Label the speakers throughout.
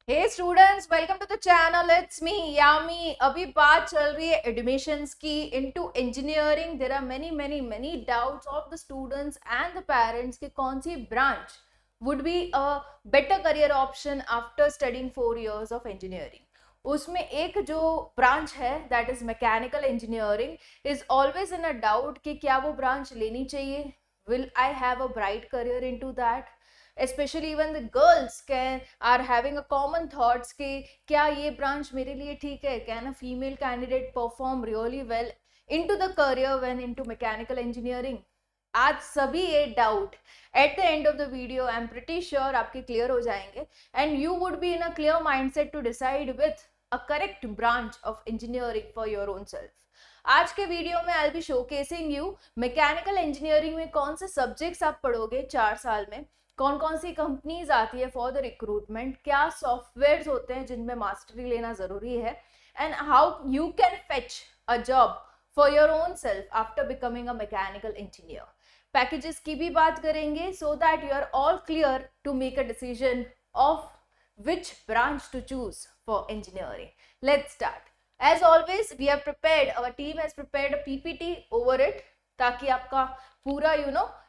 Speaker 1: Hey students, welcome to the channel. It's me Yami. अभी बात चल रही है एडमिशन्स की into engineering. There are many many many doubts of the students and the parents कि कौन सी branch would be a better career option after studying 4 years of engineering. उसमें एक जो ब्रांच है that is mechanical engineering is always in a doubt कि क्या वो ब्रांच लेनी चाहिए। Will I have a bright career into that? especially even the girls can are having a common thoughts कि क्या ये branch मेरे लिए ठीक है? Can a female candidate perform really well into the career when into mechanical engineering? आज सभी ये doubt at the end of the video I am pretty sure आपके क्लियर हो जाएंगे and you would be in a clear mindset to decide with a correct branch of engineering for your own self. आज के video में I be showcasing you mechanical engineering में कौन से subjects आप पढ़ोगे 4 साल में, कौन कौन सी कंपनीज आती है फॉर द रिक्रूटमेंट, क्या सॉफ्टवेयर होते हैं जिनमें मास्टरी लेना जरूरी है, and how you can fetch a job for your own self after becoming a mechanical engineer. Packages की भी बात करेंगे so that you are all clear to make a decision of which branch to choose for engineering. Let's start. As always, we have prepared, our team has prepared a PPT over it ताकि आपका पूरा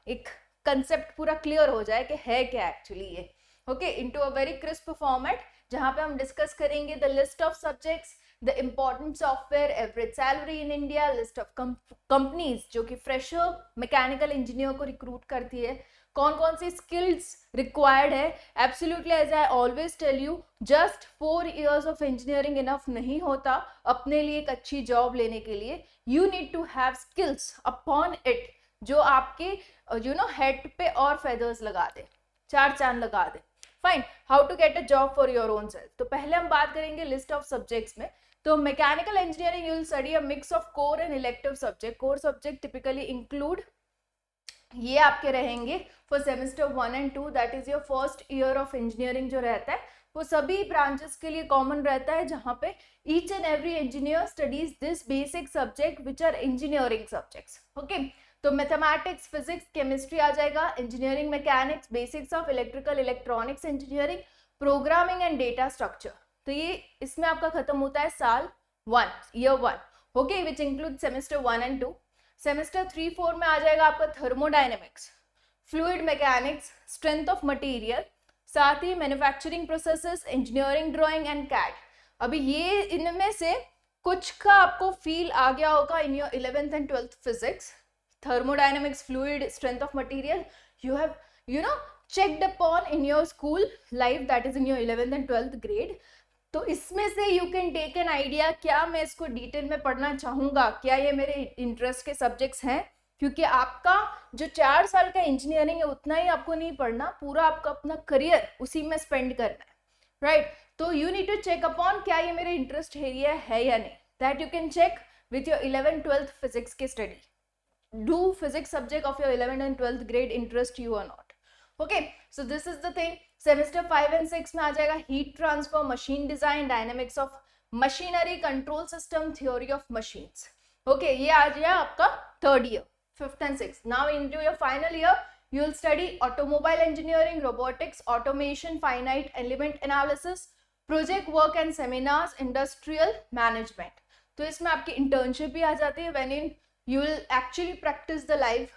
Speaker 1: एक concept पूरा clear हो जाए कि है क्या एक्चुअली ये। Okay, into a very crisp format जहां पे हम डिस्कस करेंगे the list of subjects, the important software, average salary in India, list of companies जो कि फ्रेशर मैकेनिकल इंजीनियर को रिक्रूट करती है, कौन कौन सी स्किल्स रिक्वायर्ड है। Absolutely as I always tell you, just 4 years of engineering enough नहीं होता अपने लिए एक अच्छी जॉब लेने के लिए। You need to have skills upon it जो आपके हेड पे और फेदर्स लगा दे, चार चांद लगा दे। Fine, how to get a job for your own self. तो पहले हम बात करेंगे लिस्ट ऑफ सब्जेक्ट्स में। तो mechanical engineering you will study a mix of core and elective subject. Core subject typically include ये आपके रहेंगे for semester 1 and 2, that is your first year of engineering जो रहता है वो सभी ब्रांचेस के लिए कॉमन रहता है, जहां पे each and every engineer studies this basic subject which are engineering subjects. Okay, तो मैथमेटिक्स, फिजिक्स, केमिस्ट्री आ जाएगा, engineering mechanics, basics of electrical electronics engineering, programming and data structure. तो ये इसमें आपका खत्म होता है साल 1, year 1। Okay, which include semester 1 and 2। Semester 3-4 में आ जाएगा आपका thermodynamics, fluid mechanics, strength of material, साथ ही manufacturing processes, engineering drawing and CAD. अभी ये इनमें से कुछ का आपको फील आ गया होगा in your 11th and 12th physics. thermodynamics, fluid, strength of material, you have checked upon in your school life, that is in your 11th and 12th grade। तो इसमें से you can take an idea क्या मैं इसको detail में पढ़ना चाहूंगा, क्या ये मेरे इंटरेस्ट के सब्जेक्ट्स हैं, क्योंकि आपका जो 4 साल का इंजीनियरिंग है उतना ही आपको नहीं पढ़ना, पूरा आपका अपना करियर उसी में स्पेंड करना है, राइट? तो you need to check upon क्या ये मेरे इंटरेस्ट एरिया है या नहीं। That you can check with your 11th-12th physics की स्टडी। Do physics subject of your 11th and 12th grade interest you or not? Okay, so this is the thing। semester 5 and 6 में आ जाएगा heat transfer, machine design, dynamics of machinery, control system, theory of machines। okay, ये आ जाएगा आपका third year, 5th and 6th। now into your final year you will study automobile engineering, robotics, automation, finite element analysis, project work and seminars, industrial management। तो इसमें आपकी internship भी आ जाती है when in you will actually practice the live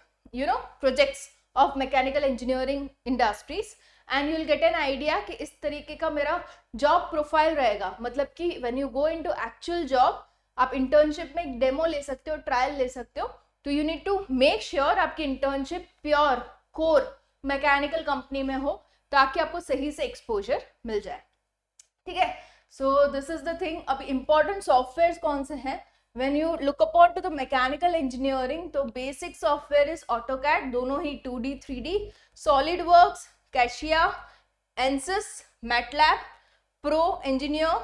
Speaker 1: projects of mechanical engineering industries and you will get an idea कि इस तरीके का मेरा job profile रहेगा। मतलब कि when you go into actual job आप internship में एक demo ले सकते हो, trial ले सकते हो। तो you need to make sure आपकी internship pure core mechanical company में हो ताकि आपको सही से exposure मिल जाए, ठीक है? So this is the thing। अभी important softwares कौन से हैं when you look upon to the mechanical engineering? तो basic software is AutoCAD, दोनों ही 2D 3D, SolidWorks, Cassia, ANSYS, MATLAB, Pro Engineer,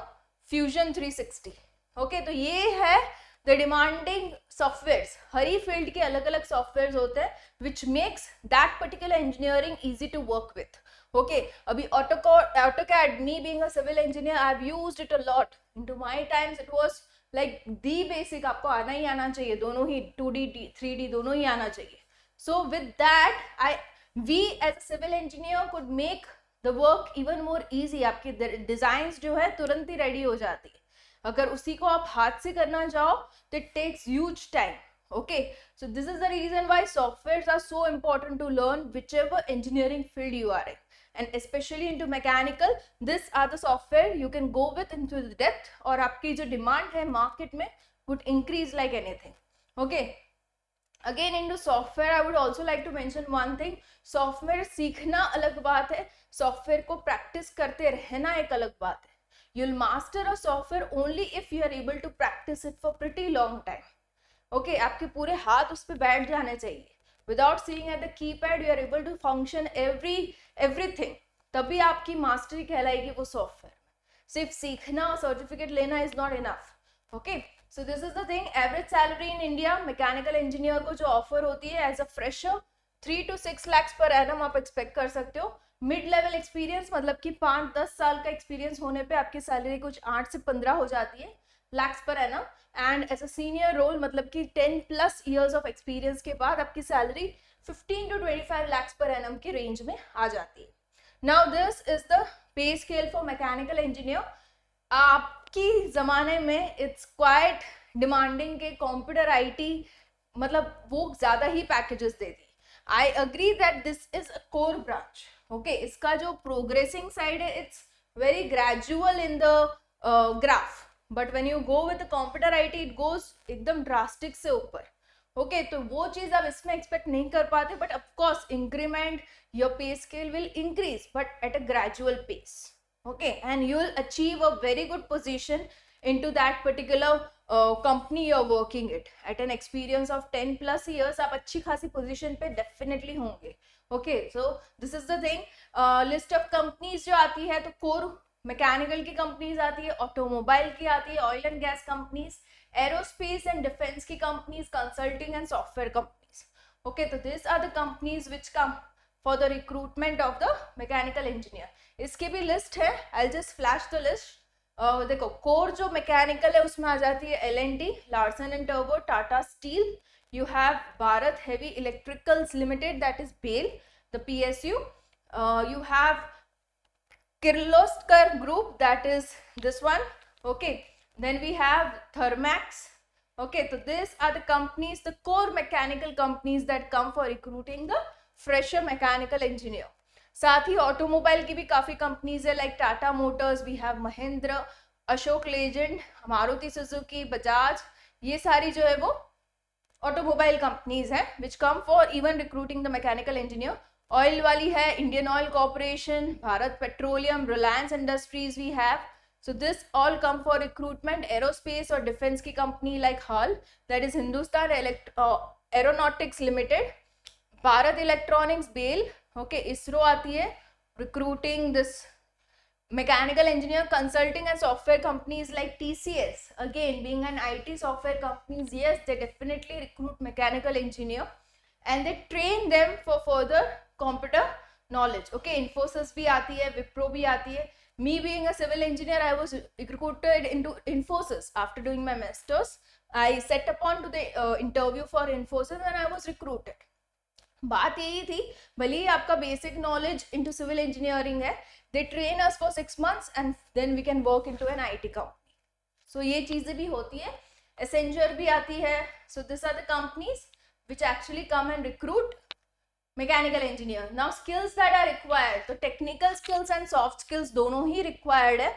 Speaker 1: Fusion 360। Okay, तो ये है द डिमांडिंग सॉफ्टवेयर्स। हर ही फील्ड के अलग अलग सॉफ्टवेयर्स होते हैं which makes that particular engineering easy to work with. Okay, अभी AutoCAD, me being a civil engineer, I have used it a lot। into my times it was like the basic, आपको आना ही आना चाहिए, दोनों ही 2D 3D दोनों ही आना चाहिए। so with that we as a civil engineer could make the work even more easy, आपकी design जो है तुरंत ही रेडी हो जाती है. अगर उसी को आप हाथ से करना चाहो तो it takes huge time. Okay, so this is the reason why softwares are so important to learn whichever engineering field you are in, and especially into mechanical, these are the software you can go with into the depth, और आपकी जो demand है market में would increase like anything. Okay, again into software I would also like to mention one thing. Software सीखना अलग बात है, software को practice करते रहना एक अलग बात है. You'll master a software only if you are able to practice it for pretty long time. Okay, आपके पूरे हाथ उस पर बैठ जाने चाहिए. Without seeing at the keypad you are able to function everything, तभी आपकी मास्टरी कहलाएगी वो सॉफ्टवेयर. सिर्फ सीखना और सर्टिफिकेट लेना is not enough. Okay, so this is the thing. Average salary in India mechanical engineer को जो ऑफर होती है as a fresher 3 to 6 lakhs पर एनम आप एक्सपेक्ट कर सकते हो. मिड लेवल एक्सपीरियंस मतलब कि 5-10 साल का एक्सपीरियंस होने पे आपकी सैलरी कुछ 8 से 15 हो जाती है लैक्स पर annum. And as a senior role मतलब कि 10+ years ऑफ एक्सपीरियंस के बाद आपकी सैलरी 15 to 25 lakhs पर एनम के रेंज में आ जाती है. Now this is the pay scale for mechanical engineer. आपकी जमाने में इट्स क्वाइट डिमांडिंग के कंप्यूटर आईटी मतलब वो ज्यादा ही पैकेजेस देती. I agree that this is a core branch. Okay, इसका जो प्रोग्रेसिंग साइड है it's very gradual in the graph, but when you go with computer IT it goes एकदम ड्रास्टिक से ऊपर. ओके, तो वो चीज आप इसमें एक्सपेक्ट नहीं कर पाते, but of course increment your pay scale will increase but at a gradual pace. Okay, and you will achieve a very good position into that particular company you're working it at an experience of 10+ years. आप अच्छी खासी position पे definitely होंगे. Okay, so this is the thing. List of companies जो आती है तो core mechanical की कंपनीज आती है, ऑटोमोबाइल की आती है, oil and gas companies, aerospace and defence की companies, consulting and software companies. Okay, तो this are the companies which come for the recruitment of the mechanical engineer. इसकी भी लिस्ट है, I just flash the list. देखो, core जो mechanical है उसमें आ जाती है L&T, लार्सन एंड टर्बो, Tata Steel. You have Bharat Heavy Electricals Limited, that is BHEL, the PSU. You have Kirloskar Group, that is this one. Okay, then we have Thermax. Okay, so these are the companies, the core mechanical companies that come for recruiting the fresher mechanical engineer. साथ ही automobile की भी काफी companies है, like Tata Motors, we have Mahindra, Ashok Leyland, Maruti Suzuki, Bajaj. ये सारी जो है वो ऑटोमोबाइल कंपनीज हैं which come for even recruiting the mechanical engineer. Oil वाली है Indian Oil Corporation, Bharat Petroleum, Reliance Industries we have. So this all come for recruitment. Aerospace और defence की company like HAL, that is Hindustan Aeronautics Limited, Bharat Electronics, BEL. Okay, ISRO आती है recruiting this mechanical engineer. Consulting and software companies like TCS, again being an IT software companies, yes, they definitely recruit mechanical engineer and they train them for further computer knowledge. Okay, Infosys bhi aati hai, Wipro bhi aati hai. Me being a civil engineer, I was recruited into Infosys after doing my masters. I set upon to the interview for Infosys and I was recruited. बात यही थी, भले ही आपका basic knowledge into civil engineering है, they train us for 6 months and then we can work into an IT company. So ये चीजें भी होती है. एसेंजर भी आती है. So this are the companies which actually come and recruit mechanical engineer. Now skills that are required, तो technical skills and soft skills दोनों ही रिक्वायर्ड है.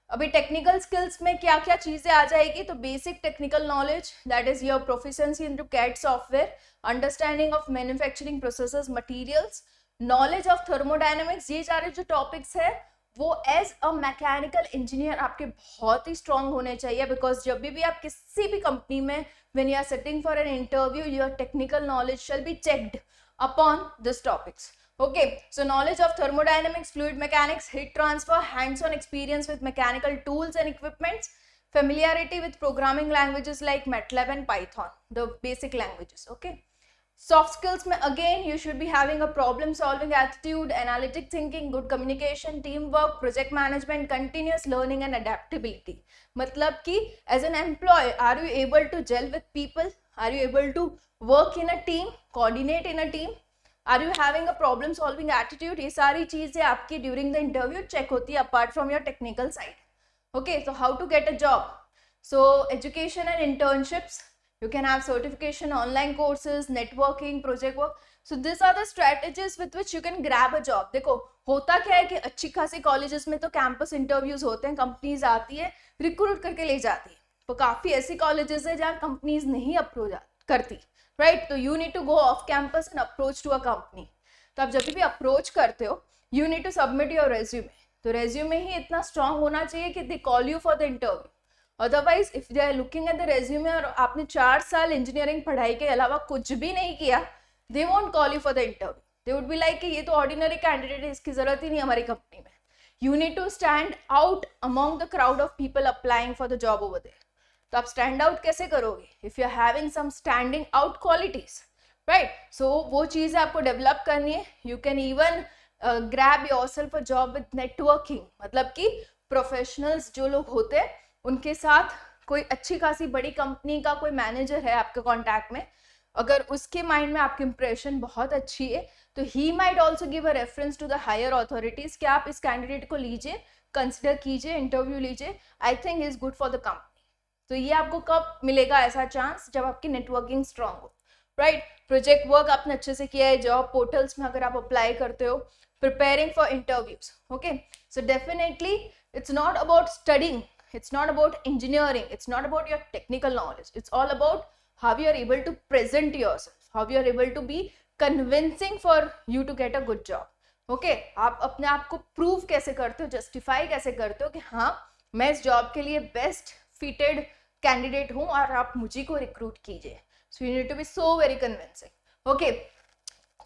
Speaker 1: अभी टेक्निकल स्किल्स में क्या क्या चीजें आ जाएगी, तो basic technical knowledge, that is your proficiency into CAD software, understanding of manufacturing processes, materials, knowledge of thermodynamics. ये सारे जो टॉपिक्स है वो एज अ मैकेनिकल इंजीनियर आपके बहुत ही स्ट्रांग होने चाहिए, बिकॉज जब भी आप किसी भी कंपनी में when you are sitting for an interview, your technical knowledge shall be checked upon this topics. Okay, so knowledge of thermodynamics, fluid mechanics, heat transfer, hands-on experience with mechanical tools and equipments, familiarity with programming languages like MATLAB and Python, the basic languages. Okay, soft skills mein again you should be having a problem solving attitude, analytic thinking, good communication, teamwork, project management, continuous learning and adaptability. मतलब कि as an employee, are you able to gel with people, are you able to work in a team, coordinate in a team? Are you having a problem solving attitude, ये सारी चीजें आपकी during the interview check होती है apart from your technical side. Okay, so how to get a job? So education and internships, you can have certification, online courses, networking, project work. So these are the strategies with which you can grab a job. देखो होता क्या है कि अच्छी खासी colleges में तो campus interviews होते हैं, कंपनीज आती है रिक्रूट करके ले जाती है, तो काफी ऐसी कॉलेजेस है जहाँ कंपनीज नहीं अप्रोच करती, राइट? तो you need to go off campus and approach to a company. तो आप जब भी अप्रोच करते हो you need to submit your resume. तो रेज्यूमे ही इतना स्ट्रांग होना चाहिए कि they call you for the interview. Otherwise if they are looking at the resume और आपने 4 साल इंजीनियरिंग पढ़ाई के अलावा कुछ भी नहीं किया, they won't call you for the interview. They would be like कि ये तो ऑर्डिनरी कैंडिडेट है, इसकी जरूरत ही नहीं हमारी कंपनी में. You need to stand out among the crowd of people applying for the job over there. तो आप स्टैंड आउट कैसे करोगे? If you are having some standing out qualities, right? So वो चीजें आपको डेवलप करनी है. यू कैन इवन grab yourself a job with networking, मतलब कि प्रोफेशनल्स जो लोग होते हैं उनके साथ कोई अच्छी खासी बड़ी कंपनी का कोई मैनेजर है आपके कॉन्टैक्ट में, अगर उसके माइंड में आपकी इंप्रेशन बहुत अच्छी है तो he might also give a reference to the higher authorities कि आप इस कैंडिडेट को लीजिए, कंसिडर कीजिए, इंटरव्यू लीजिए, I think is good for the company. तो ये आपको कब मिलेगा ऐसा चांस? जब आपकी नेटवर्किंग स्ट्रांग हो, राइट? प्रोजेक्ट वर्क आपने अच्छे से किया है, जॉब पोर्टल्स में अगर आप अप्लाई करते हो, preparing for interviews. Okay, so definitely it's not about studying, it's not about engineering, it's not about your technical knowledge, it's all about how you are able to present yourself, how you are able to be convincing for you to get a good job. Okay, आप अपने आप को prove कैसे करते हो, justify कैसे करते हो कि हाँ मैं इस जॉब के लिए बेस्ट फिटेड कैंडिडेट हूँ और आप मुझे को रिक्रूट कीजिए. So you need to be so very convincing. Okay,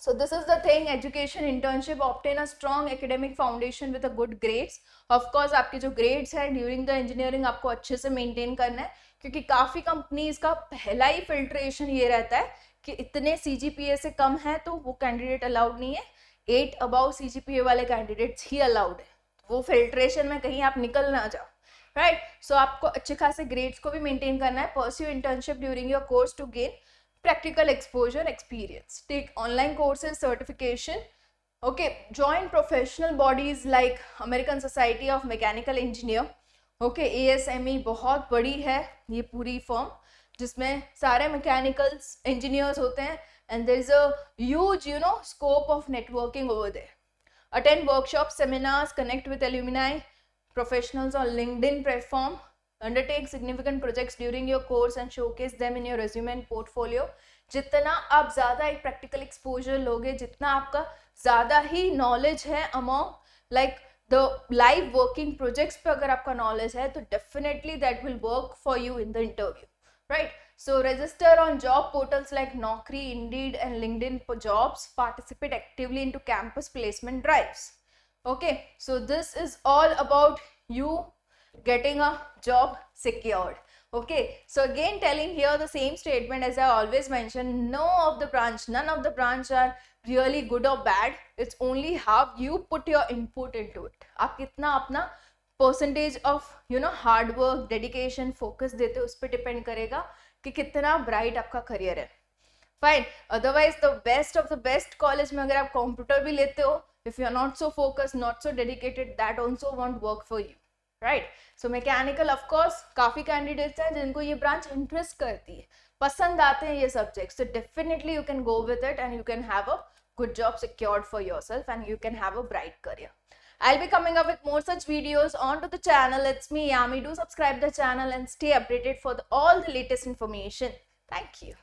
Speaker 1: so this is the thing, education, internship, obtain a strong academic foundation with a good grades. Of course आपके जो grades हैं during the engineering आपको अच्छे से maintain करना है, क्योंकि काफ़ी कंपनीज का पहला ही filtration ये रहता है कि इतने CGPA से कम है तो वो कैंडिडेट अलाउड नहीं है, 8 above CGPA वाले कैंडिडेट्स ही अलाउड है. वो फिल्ट्रेशन में कहीं आप निकल ना जाओ, राइट? सो आपको अच्छे खासे ग्रेड्स को भी मेंटेन करना है. Pursue internship during your course to gain practical exposure, experience. Take online courses, certification. Okay, join professional bodies like American Society of Mechanical Engineer. Okay, ASME बहुत बड़ी है ये पूरी फॉर्म, जिसमें सारे मैकेनिकल्स इंजीनियर्स होते हैं, and there is a huge scope of networking over there. Attend workshops, seminars, connect with alumni, professionals on LinkedIn platform. Undertake significant projects during your course and showcase them in your resume and portfolio. जितना आप ज़्यादा एक practical exposure लोगे, जितना आपका ज़्यादा ही knowledge है among like the live working projects पे अगर आपका नॉलेज है तो definitely that will work for you in the interview, right? So register on job portals like Naukri, Indeed and LinkedIn for jobs. Participate actively into campus placement drives. Okay, so this is all about you getting a job secured. Okay, so again telling here the same statement as I always mention, none of the branch are really good or bad. It's only how you put your input into it. आप कितना अपना percentage of hard work, dedication, focus देते हो, उस पर depend करेगा कि कितना ब्राइट आपका करियर है. Fine. Otherwise the best of the best college में अगर आप कंप्यूटर भी लेते हो, if you are not so focus, not so dedicated, that also won't work for you, right? So mechanical of course काफ़ी कैंडिडेट्स हैं जिनको ये ब्रांच इंटरेस्ट करती है, पसंद आते हैं ये सब्जेक्ट्स, तो definitely you can go with it and you can have a good job secured for yourself and you can have a bright career. I'll be coming up with more such videos onto the channel. It's me, Yami. Do subscribe the channel and stay updated for all the latest information. Thank you.